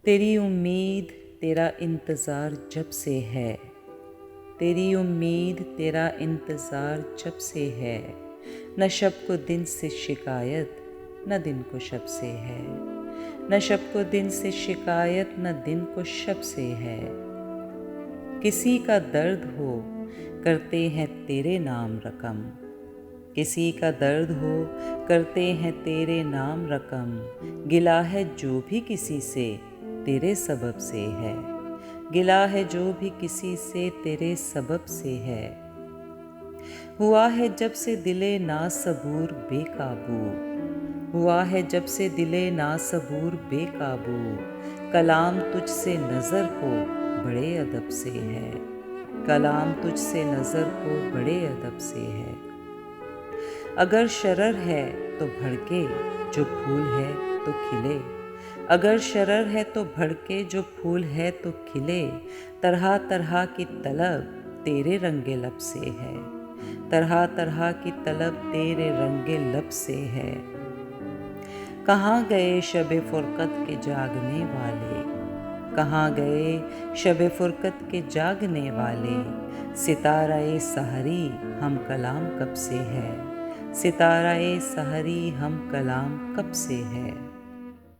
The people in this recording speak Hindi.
तेरी उम्मीद तेरा इंतज़ार जब से है, तेरी उम्मीद तेरा इंतज़ार जब से है, न शब को दिन से शिकायत न दिन को शब से है, न शब को दिन से शिकायत न दिन को शब से है। किसी का दर्द हो करते हैं तेरे नाम रकम, किसी का दर्द हो करते हैं तेरे नाम रकम, गिला है जो भी किसी से तेरे सबब से है, गिला है जो भी किसी से तेरे सबब से है। हुआ है जब से दिले ना सबूर बेकाबू, हुआ है जब से दिले ना सबूर बेकाबू, कलाम तुझसे नज़र को बड़े अदब से है, कलाम तुझसे नज़र को बड़े अदब से है। अगर शरर है तो भड़के जो फूल है तो खिले, अगर शरर है तो भड़के जो फूल है तो खिले, तरह तरह की तलब तेरे रंगे लब से है, तरह तरह की तलब तेरे रंगे लब से है। कहाँ गए शबे फुरकत के जागने वाले, कहाँ गए शबे फुरकत के जागने वाले, सितारा-ए सहरी हम कलाम कब से है, सितारा-ए सहरी हम कलाम कब से है।